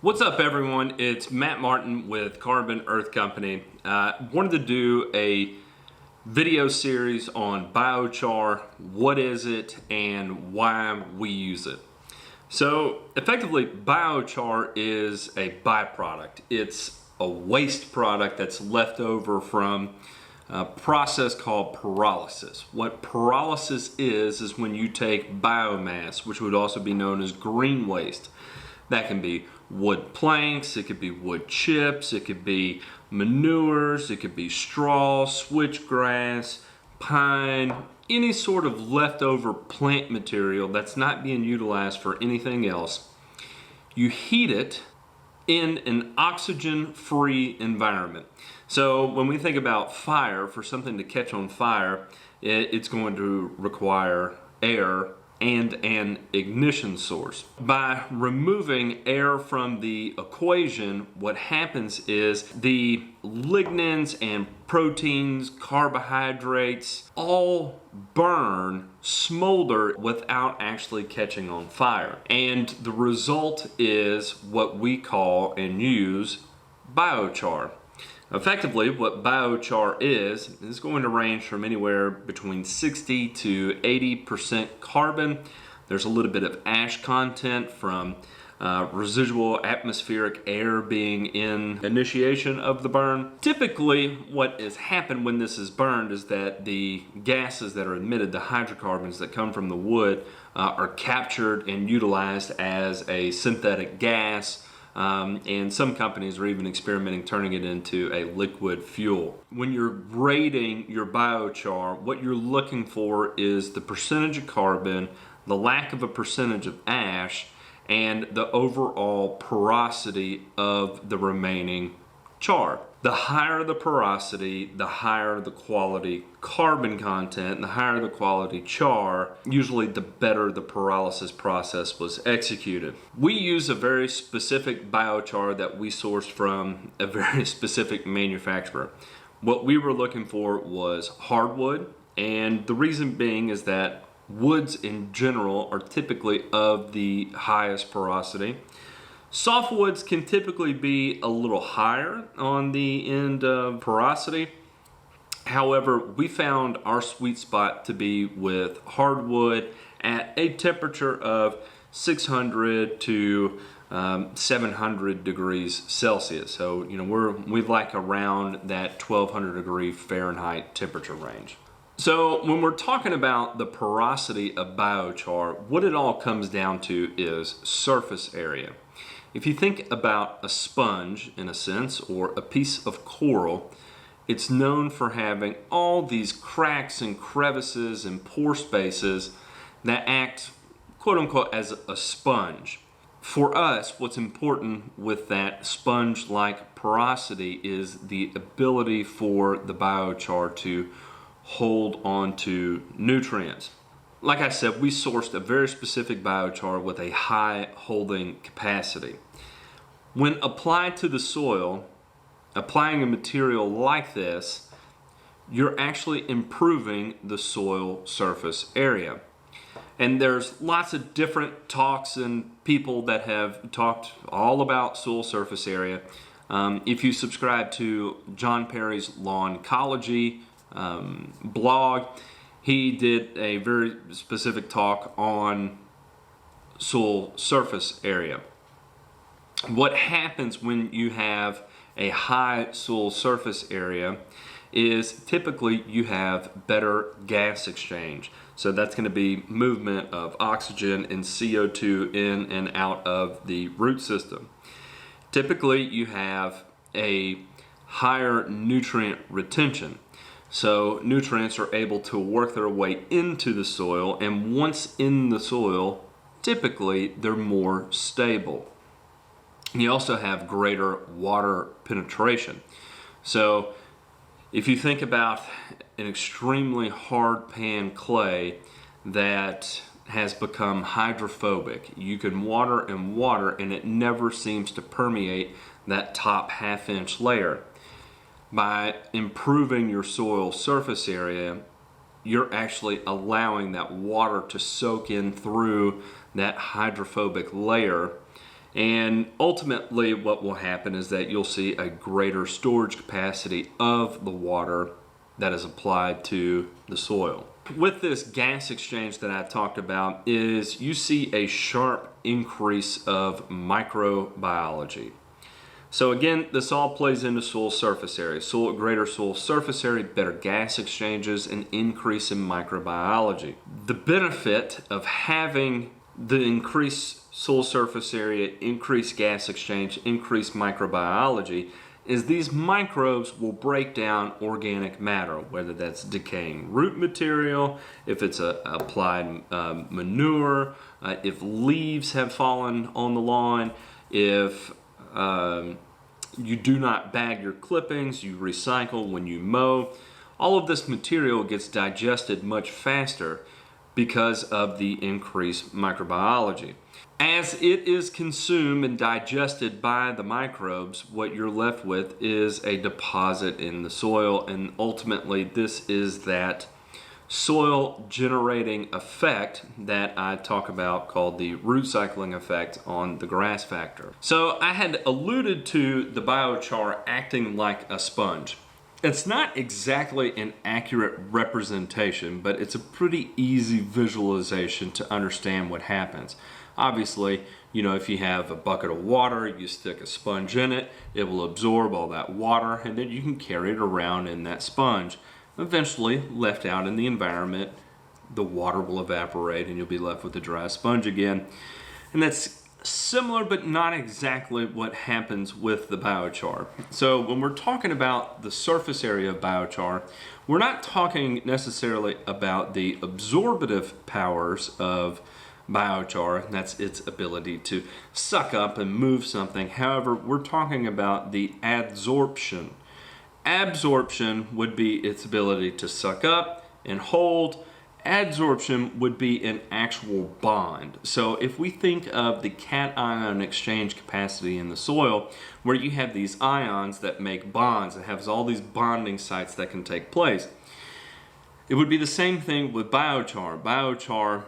What's up, everyone? It's Matt Martin with Carbon Earth Company. Wanted to do a video series on biochar, what is it, and why we use it. So effectively, biochar is a byproduct. It's a waste product that's left over from a process called pyrolysis. What pyrolysis is when you take biomass, which would also be known as green waste. That can be wood planks, it could be wood chips, it could be manures, it could be straw, switchgrass, pine, any sort of leftover plant material that's not being utilized for anything else. You heat it in an oxygen-free environment. So when we think about fire, for something to catch on fire, it's going to require air and an ignition source. By removing air from the equation, what happens is the lignins and proteins, carbohydrates, all burn, smolder without actually catching on fire. And the result is what we call and use biochar. Effectively, what biochar is going to range from anywhere between 60 to 80% carbon. There's a little bit of ash content from residual atmospheric air being in initiation of the burn. Typically, what has happened when this is burned is that the gases that are emitted, the hydrocarbons that come from the wood, are captured and utilized as a synthetic gas. And some companies are even experimenting turning it into a liquid fuel. When you're grading your biochar, what you're looking for is the percentage of carbon, the lack of a percentage of ash, and the overall porosity of the remaining char. The higher the porosity, the higher the quality carbon content, and the higher the quality char, usually the better the pyrolysis process was executed. We use a very specific biochar that we sourced from a very specific manufacturer. What we were looking for was hardwood, and the reason being is that woods in general are typically of the highest porosity. Softwoods can typically be a little higher on the end of porosity. However, we found our sweet spot to be with hardwood at a temperature of 600 to 700 degrees Celsius. So, we like around that 1200 degree Fahrenheit temperature range. So when we're talking about the porosity of biochar, what it all comes down to is surface area. If you think about a sponge, in a sense, or a piece of coral, it's known for having all these cracks and crevices and pore spaces that act, quote unquote, as a sponge. For us, what's important with that sponge-like porosity is the ability for the biochar to hold on to nutrients. Like I said, we sourced a very specific biochar with a high holding capacity. When applied to the soil, applying a material like this, you're actually improving the soil surface area. And there's lots of different talks and people that have talked all about soil surface area. If you subscribe to John Perry's Lawn Ecology blog, he did a very specific talk on soil surface area. What happens when you have a high soil surface area is typically you have better gas exchange. So that's going to be movement of oxygen and CO2 in and out of the root system. Typically you have a higher nutrient retention. So nutrients are able to work their way into the soil, and once in the soil, typically they're more stable. You also have greater water penetration. So if you think about an extremely hard pan clay that has become hydrophobic, you can water and it never seems to permeate that top half-inch layer. By improving your soil surface area, you're actually allowing that water to soak in through that hydrophobic layer And ultimately what will happen is that you'll see a greater storage capacity of the water that is applied to the soil. With this gas exchange that I talked about is you see a sharp increase of microbiology. So again, this all plays into soil surface area. Greater soil surface area, better gas exchanges, and increase in microbiology. The benefit of having the increased soil surface area, increased gas exchange, increased microbiology is these microbes will break down organic matter, whether that's decaying root material, if it's applied manure, if leaves have fallen on the lawn, if you do not bag your clippings, you recycle when you mow. All of this material gets digested much faster because of the increased microbiology. As it is consumed and digested by the microbes, what you're left with is a deposit in the soil, and ultimately this is that soil generating effect that I talk about called the root cycling effect on the grass factor. So I had alluded to the biochar acting like a sponge. It's not exactly an accurate representation, but it's a pretty easy visualization to understand what happens. Obviously, if you have a bucket of water, you stick a sponge in it, it will absorb all that water, and then you can carry it around in that sponge. Eventually, left out in the environment, the water will evaporate and you'll be left with a dry sponge again. And that's similar but not exactly what happens with the biochar. So when we're talking about the surface area of biochar, we're not talking necessarily about the absorptive powers of biochar, and that's its ability to suck up and move something. However, we're talking about the adsorption. Absorption would be its ability to suck up and hold. Adsorption would be an actual bond. So if we think of the cation exchange capacity in the soil, where you have these ions that make bonds, it has all these bonding sites that can take place. It would be the same thing with biochar. Biochar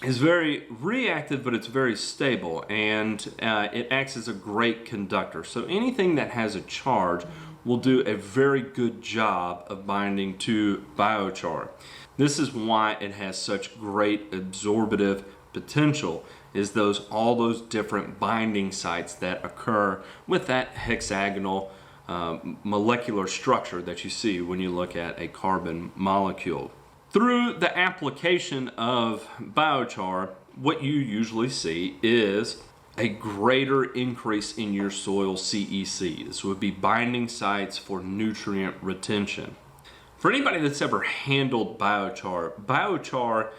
is very reactive, but it's very stable, and it acts as a great conductor. So anything that has a charge will do a very good job of binding to biochar. This is why it has such great absorptive potential, is all those different binding sites that occur with that hexagonal molecular structure that you see when you look at a carbon molecule. Through the application of biochar, what you usually see is a greater increase in your soil CEC. This would be binding sites for nutrient retention. For anybody that's ever handled biochar, biochar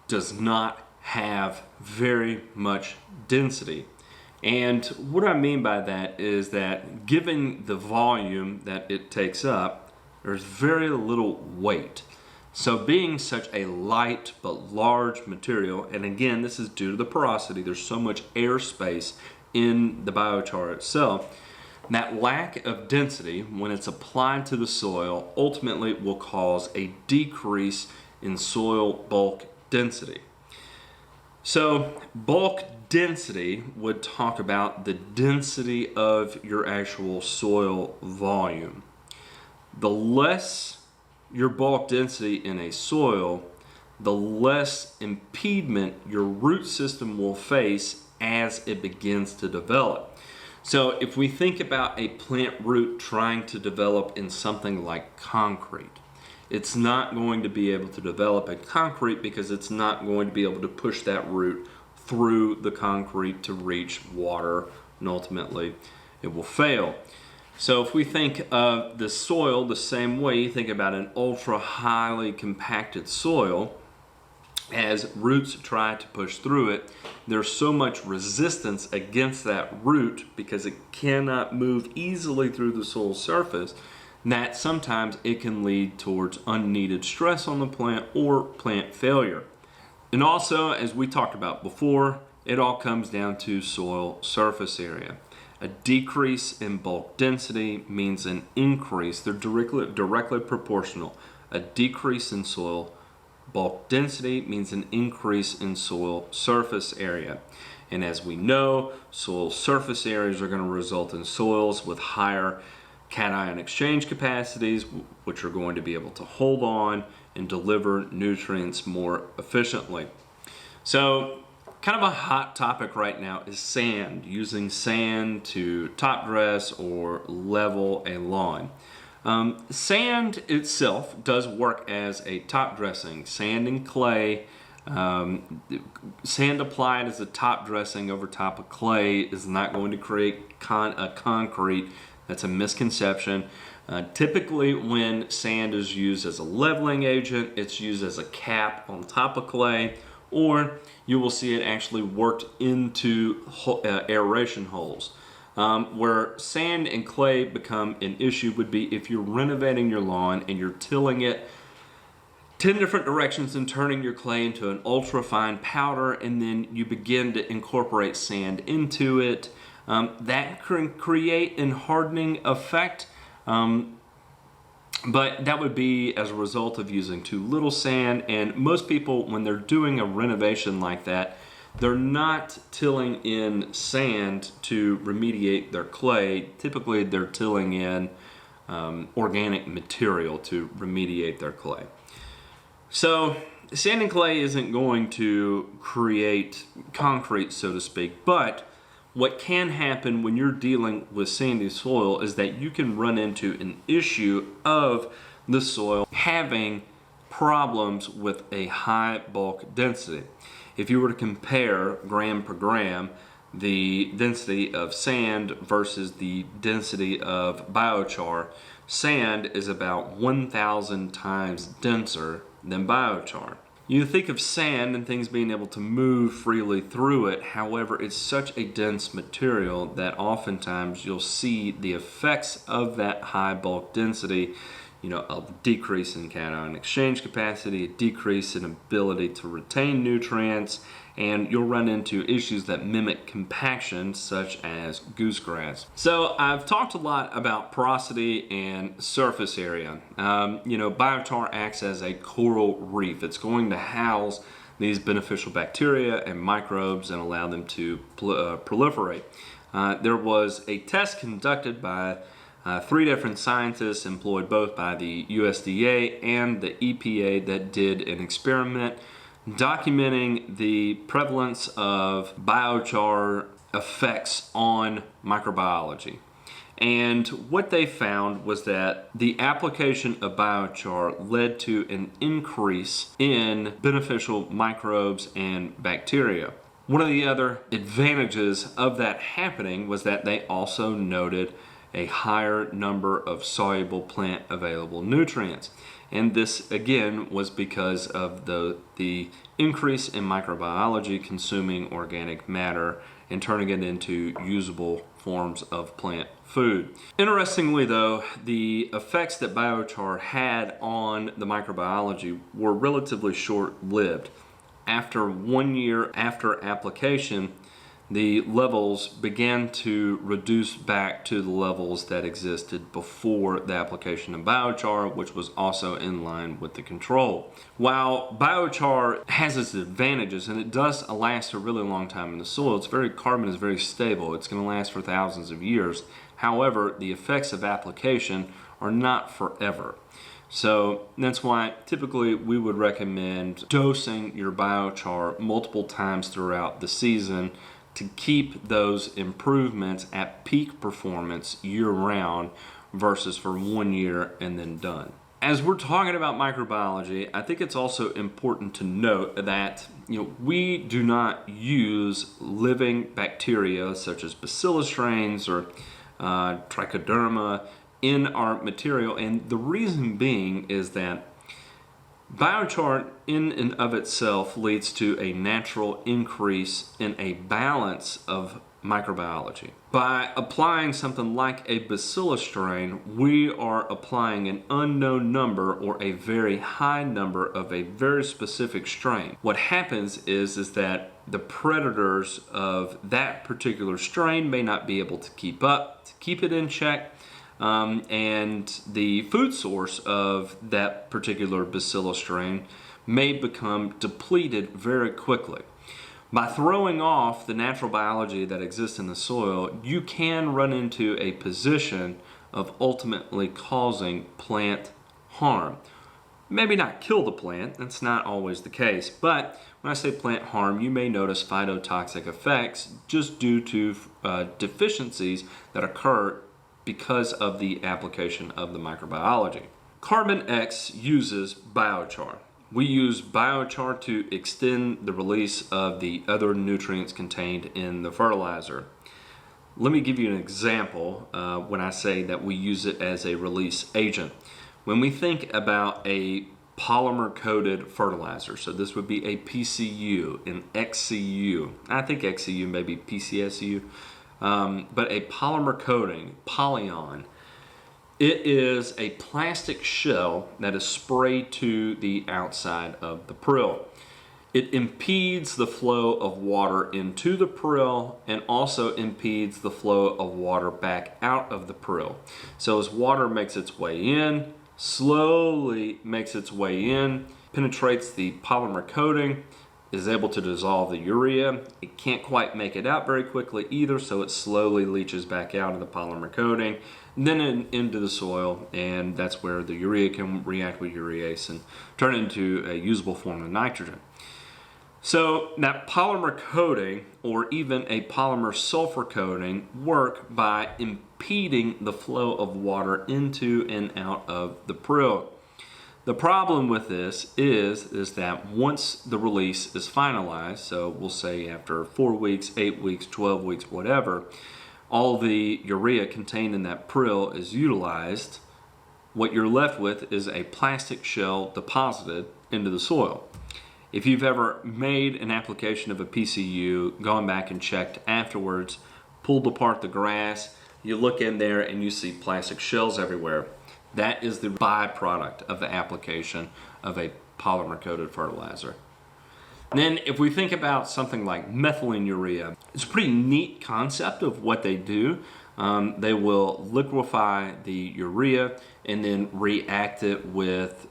does not have very much density. And what I mean by that is that given the volume that it takes up, there's very little weight. So being such a light but large material, and again, this is due to the porosity, there's so much airspace in the biochar itself, that lack of density, when it's applied to the soil, ultimately will cause a decrease in soil bulk density. So bulk density would talk about the density of your actual soil volume. The less your bulk density in a soil, the less impediment your root system will face as it begins to develop. So if we think about a plant root trying to develop in something like concrete, it's not going to be able to develop in concrete because it's not going to be able to push that root through the concrete to reach water, and ultimately it will fail. So if we think of the soil the same way, you think about an ultra highly compacted soil, as roots try to push through it, there's so much resistance against that root because it cannot move easily through the soil surface that sometimes it can lead towards unneeded stress on the plant or plant failure. And also, as we talked about before, it all comes down to soil surface area. A decrease in bulk density means an increase. They're directly proportional. A decrease in soil bulk density means an increase in soil surface area. And as we know, soil surface areas are going to result in soils with higher cation exchange capacities, which are going to be able to hold on and deliver nutrients more efficiently. So, kind of a hot topic right now is sand, using sand to top dress or level a lawn. Sand itself does work as a top dressing. Sand and clay, sand applied as a top dressing over top of clay is not going to create a concrete. That's a misconception. Typically when sand is used as a leveling agent, it's used as a cap on top of clay, or you will see it actually worked into aeration holes. Where sand and clay become an issue would be if you're renovating your lawn and you're tilling it 10 different directions and turning your clay into an ultra fine powder, and then you begin to incorporate sand into it. That can create an hardening effect, but that would be as a result of using too little sand. And most people, when they're doing a renovation like that, they're not tilling in sand to remediate their clay. Typically, they're tilling in organic material to remediate their clay. So, sand and clay isn't going to create concrete, so to speak, but what can happen when you're dealing with sandy soil is that you can run into an issue of the soil having problems with a high bulk density. If you were to compare gram per gram the density of sand versus the density of biochar, sand is about 1,000 times denser than biochar. You think of sand and things being able to move freely through it. However, it's such a dense material that oftentimes you'll see the effects of that high bulk density, a decrease in cation exchange capacity, a decrease in ability to retain nutrients, and you'll run into issues that mimic compaction, such as goosegrass. So I've talked a lot about porosity and surface area. Biochar acts as a coral reef. It's going to house these beneficial bacteria and microbes and allow them to proliferate. There was a test conducted by 3 different scientists employed both by the USDA and the EPA that did an experiment documenting the prevalence of biochar effects on microbiology. And what they found was that the application of biochar led to an increase in beneficial microbes and bacteria. One of the other advantages of that happening was that they also noted a higher number of soluble plant available nutrients. And this again was because of the increase in microbiology consuming organic matter and turning it into usable forms of plant food. Interestingly though, the effects that biochar had on the microbiology were relatively short-lived. After 1 year after application, the levels began to reduce back to the levels that existed before the application of biochar, which was also in line with the control. While biochar has its advantages, and it does last a really long time in the soil, carbon is very stable. It's going to last for thousands of years. However, the effects of application are not forever. So that's why typically we would recommend dosing your biochar multiple times throughout the season to keep those improvements at peak performance year-round versus for 1 year and then done. As we're talking about microbiology, I think it's also important to note that we do not use living bacteria such as bacillus strains or trichoderma in our material, and the reason being is that biochar in and of itself leads to a natural increase in a balance of microbiology. By applying something like a bacillus strain, we are applying an unknown number or a very high number of a very specific strain. What happens is that the predators of that particular strain may not be able to keep it in check. And the food source of that particular bacillus strain may become depleted very quickly. By throwing off the natural biology that exists in the soil, you can run into a position of ultimately causing plant harm. Maybe not kill the plant, that's not always the case, but when I say plant harm, you may notice phytotoxic effects just due to deficiencies that occur because of the application of the microbiology. Carbon X uses biochar. We use biochar to extend the release of the other nutrients contained in the fertilizer. Let me give you an example when I say that we use it as a release agent. When we think about a polymer-coated fertilizer, so this would be a PCU, an XCU. I think XCU may be PCSU, but a polymer coating, polyon. It is a plastic shell that is sprayed to the outside of the prill. It impedes the flow of water into the prill and also impedes the flow of water back out of the prill. So as water makes its way in, slowly makes its way in, penetrates the polymer coating, is able to dissolve the urea. It can't quite make it out very quickly either, so it slowly leaches back out of the polymer coating, then into the soil, and that's where the urea can react with urease and turn into a usable form of nitrogen. So that polymer coating, or even a polymer sulfur coating, work by impeding the flow of water into and out of the prill. The problem with this is that once the release is finalized, so we'll say after 4 weeks, 8 weeks, 12 weeks, whatever, all the urea contained in that prill is utilized, what you're left with is a plastic shell deposited into the soil. If you've ever made an application of a PCU, gone back and checked afterwards, pulled apart the grass, you look in there and you see plastic shells everywhere. That is the byproduct of the application of a polymer-coated fertilizer. Then if we think about something like methylene urea, it's a pretty neat concept of what they do. They will liquefy the urea and then react it with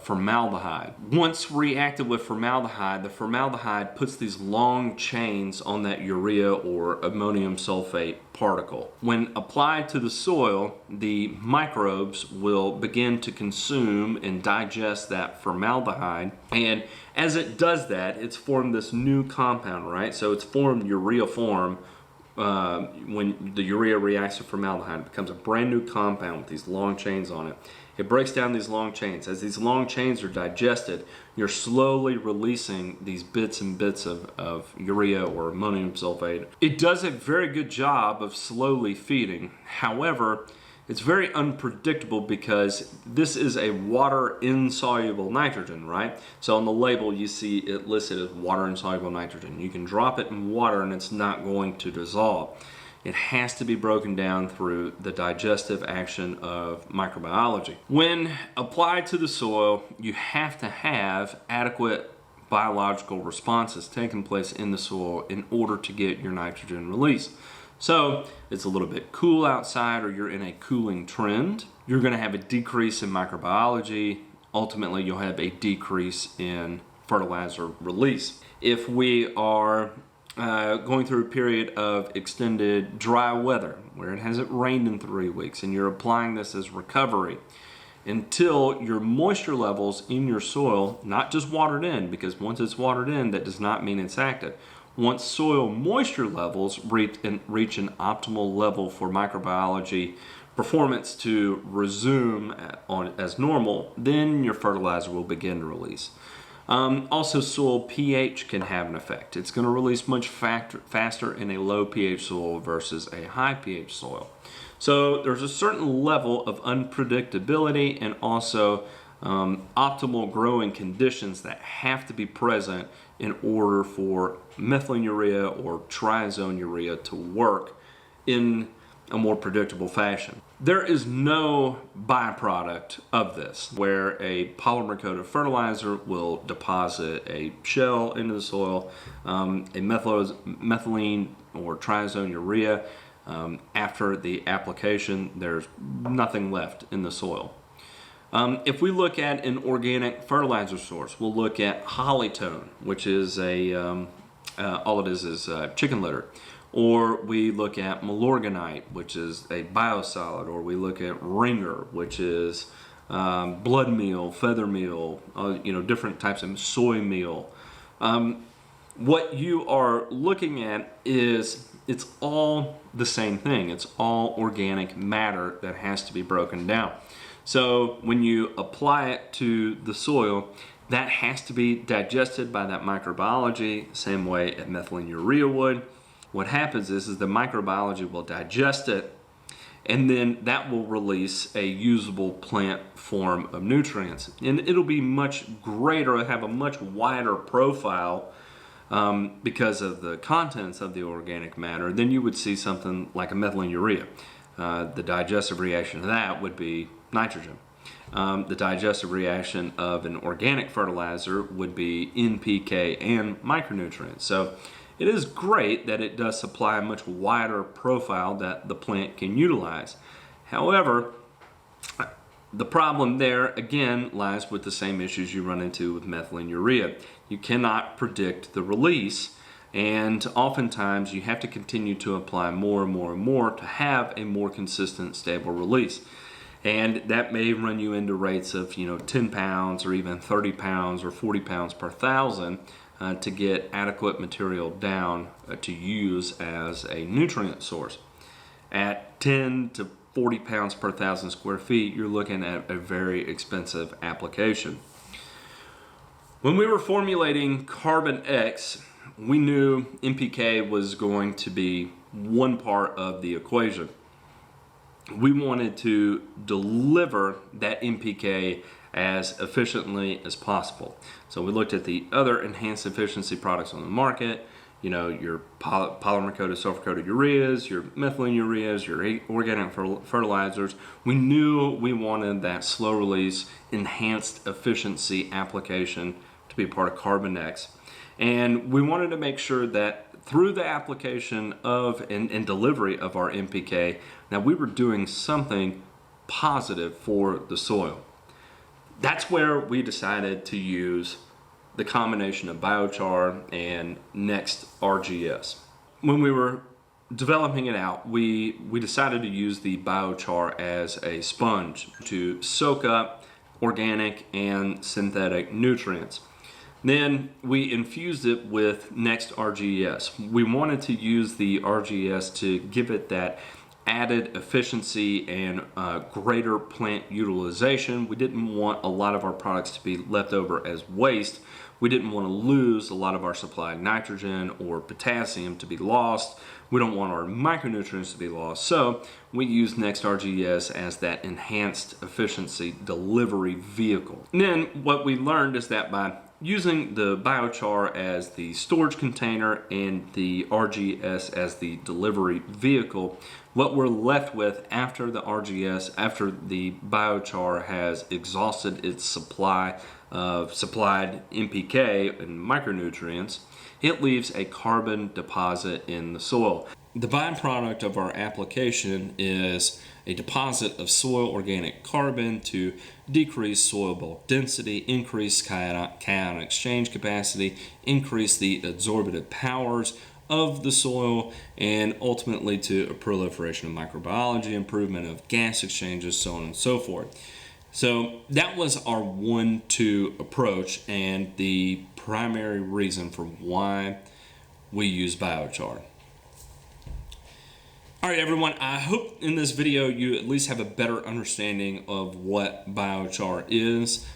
formaldehyde. Once reacted with formaldehyde, the formaldehyde puts these long chains on that urea or ammonium sulfate particle. When applied to the soil, the microbes will begin to consume and digest that formaldehyde, and as it does that, it's formed this new compound, right? So it's formed urea form. When the urea reacts to formaldehyde, it becomes a brand new compound with these long chains on it. It breaks down these long chains. As these long chains are digested, you're slowly releasing these bits and bits of urea or ammonium sulfate. It does a very good job of slowly feeding. However, it's very unpredictable because this is a water-insoluble nitrogen, right? So on the label you see it listed as water-insoluble nitrogen. You can drop it in water and it's not going to dissolve. It has to be broken down through the digestive action of microbiology. When applied to the soil, you have to have adequate biological responses taking place in the soil in order to get your nitrogen release. So it's a little bit cool outside or you're in a cooling trend, you're going to have a decrease in microbiology. Ultimately, you'll have a decrease in fertilizer release. If we are going through a period of extended dry weather where it hasn't rained in 3 weeks and you're applying this as recovery until your moisture levels in your soil, not just watered in, because once it's watered in, that does not mean it's active. Once soil moisture levels reach an optimal level for microbiology performance to resume as normal, then your fertilizer will begin to release. Also, soil pH can have an effect. It's going to release much faster in a low pH soil versus a high pH soil. So there's a certain level of unpredictability and also optimal growing conditions that have to be present in order for methylene urea or triazone urea to work in a more predictable fashion. There is no byproduct of this where a polymer-coated fertilizer will deposit a shell into the soil, a methylene or triazone urea. After the application, there's nothing left in the soil. If we look at an organic fertilizer source, we'll look at Hollytone, which is a all it is chicken litter. Or we look at malorganite, which is a biosolid. Or we look at ringer, which is blood meal, feather meal, different types of soy meal. What you are looking at is it's all the same thing. It's all organic matter that has to be broken down. So when you apply it to the soil, that has to be digested by that microbiology, same way a methylene urea would. What happens is the microbiology will digest it, and then that will release a usable plant form of nutrients. And it'll be much greater, have a much wider profile because of the contents of the organic matter than you would see something like a methylene urea. The digestive reaction of that would be nitrogen. The digestive reaction of an organic fertilizer would be NPK and micronutrients. So it is great that it does supply a much wider profile that the plant can utilize. However, the problem there, again, lies with the same issues you run into with methylene urea. You cannot predict the release, and oftentimes you have to continue to apply more and more and more to have a more consistent, stable release. And that may run you into rates of 10 pounds or even 30 pounds or 40 pounds per thousand to get adequate material down to use as a nutrient source. At 10 to 40 pounds per thousand square feet, you're looking at a very expensive application. When we were formulating Carbon X, we knew NPK was going to be one part of the equation. We wanted to deliver that NPK as efficiently as possible. So we looked at the other enhanced efficiency products on the market, your polymer-coated, sulfur-coated ureas, your methylene ureas, your organic fertilizers. We knew we wanted that slow-release, enhanced efficiency application to be part of Carbon X. And we wanted to make sure that through the application of and delivery of our NPK, now we were doing something positive for the soil. That's where we decided to use the combination of biochar and Next RGS. When we were developing it out, we decided to use the biochar as a sponge to soak up organic and synthetic nutrients. Then we infused it with Next RGS. We wanted to use the RGS to give it that added efficiency and greater plant utilization. We didn't want a lot of our products to be left over as waste. We didn't want to lose a lot of our supplied nitrogen or potassium to be lost. We don't want our micronutrients to be lost. So we use Next RGS as that enhanced efficiency delivery vehicle. And then what we learned is that by using the biochar as the storage container and the RGS as the delivery vehicle, what we're left with after the RGS, after the biochar has exhausted its supply of supplied NPK and micronutrients, it leaves a carbon deposit in the soil. The byproduct of our application is a deposit of soil organic carbon to decrease soil bulk density, increase cation exchange capacity, increase the absorptive powers of the soil, and ultimately to a proliferation of microbiology, improvement of gas exchanges, so on and so forth. So that was our 1-2 approach and the primary reason for why we use biochar. All right, everyone, I hope in this video you at least have a better understanding of what biochar is,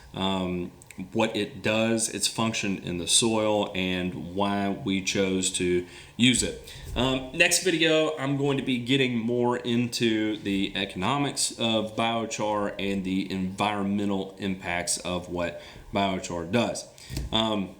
what it does, its function in the soil, and why we chose to use it. Next video, I'm going to be getting more into the economics of biochar and the environmental impacts of what biochar does. All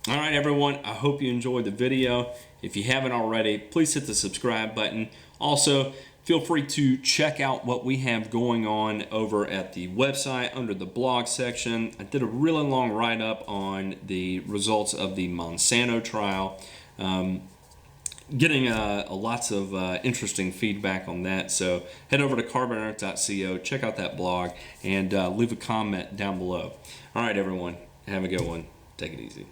right, everyone, I hope you enjoyed the video. If you haven't already, please hit the subscribe button. Also, feel free to check out what we have going on over at the website under the blog section. I did a really long write-up on the results of the Monsanto trial. Getting lots of interesting feedback on that. So head over to carbonearth.co, check out that blog, and leave a comment down below. All right, everyone, have a good one. Take it easy.